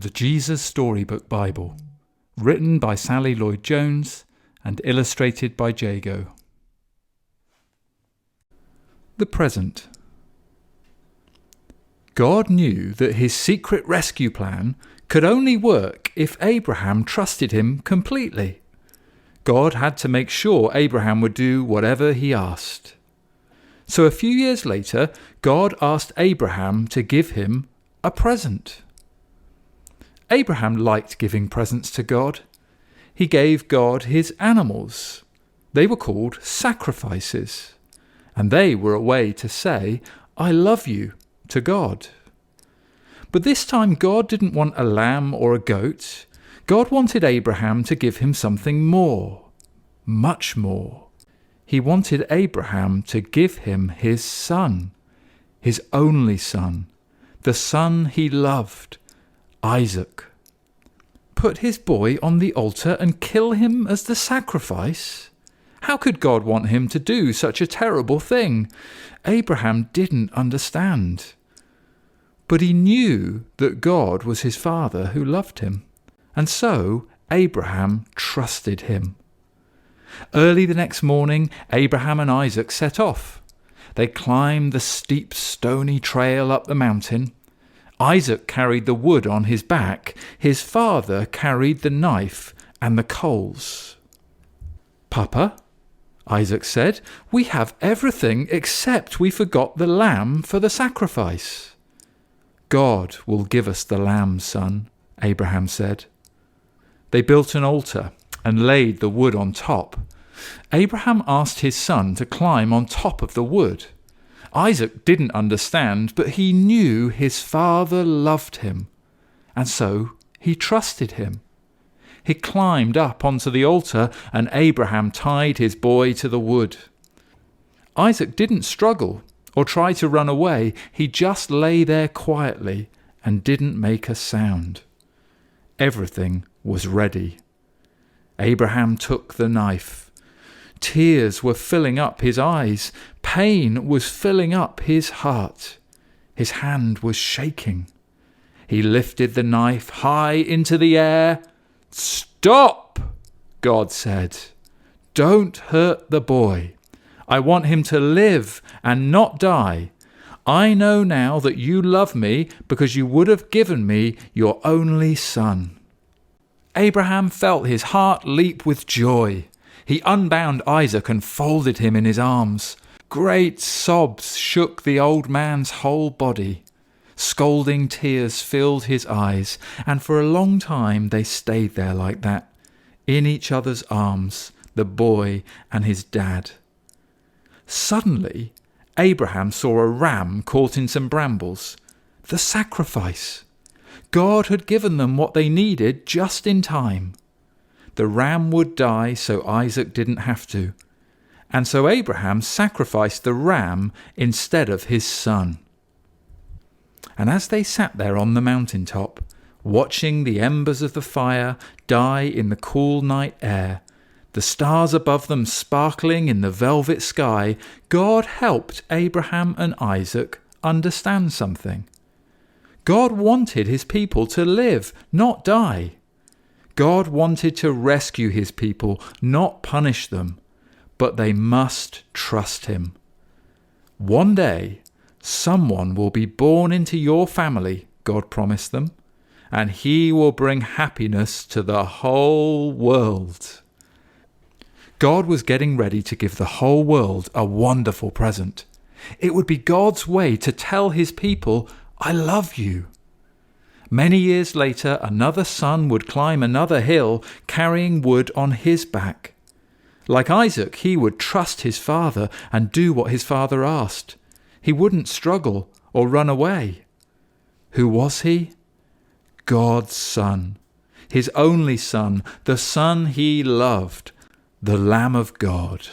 The Jesus Storybook Bible, written by Sally Lloyd-Jones and illustrated by Jago. The present. God knew that his secret rescue plan could only work if Abraham trusted him completely. God had to make sure Abraham would do whatever he asked. So a few years later, God asked Abraham to give him a present. Abraham liked giving presents to God. He gave God his animals. They were called sacrifices, and they were a way to say, "I love you," to God. But this time God didn't want a lamb or a goat. God wanted Abraham to give him something more, much more. He wanted Abraham to give him his son, his only son, the son he loved, Isaac. Put his boy on the altar and kill him as the sacrifice? How could God want him to do such a terrible thing? Abraham didn't understand. But he knew that God was his father who loved him, and so Abraham trusted him. Early the next morning, Abraham and Isaac set off. They climbed the steep, stony trail up the mountain. Isaac carried the wood on his back. His father carried the knife and the coals. "Papa," Isaac said, "we have everything except we forgot the lamb for the sacrifice." "God will give us the lamb, son," Abraham said. They built an altar and laid the wood on top. Abraham asked his son to climb on top of the wood. Isaac didn't understand, but he knew his father loved him, and so he trusted him. He climbed up onto the altar, and Abraham tied his boy to the wood. Isaac didn't struggle or try to run away. He just lay there quietly and didn't make a sound. Everything was ready. Abraham took the knife. Tears were filling up his eyes. Pain was filling up his heart. His hand was shaking. He lifted the knife high into the air. "Stop!" God said. "Don't hurt the boy. I want him to live and not die. I know now that you love me because you would have given me your only son." Abraham felt his heart leap with joy. He unbound Isaac and folded him in his arms. Great sobs shook the old man's whole body. Scalding tears filled his eyes, and for a long time they stayed there like that, in each other's arms, the boy and his dad. Suddenly, Abraham saw a ram caught in some brambles. The sacrifice. God had given them what they needed just in time. The ram would die so Isaac didn't have to, and so Abraham sacrificed the ram instead of his son. And as they sat there on the mountaintop, watching the embers of the fire die in the cool night air, the stars above them sparkling in the velvet sky, God helped Abraham and Isaac understand something. God wanted his people to live, not die. God wanted to rescue his people, not punish them, but they must trust him. One day, someone will be born into your family, God promised them, and he will bring happiness to the whole world. God was getting ready to give the whole world a wonderful present. It would be God's way to tell his people, "I love you." Many years later, another son would climb another hill, carrying wood on his back. Like Isaac, he would trust his father and do what his father asked. He wouldn't struggle or run away. Who was he? God's son, his only son, the son he loved, the Lamb of God.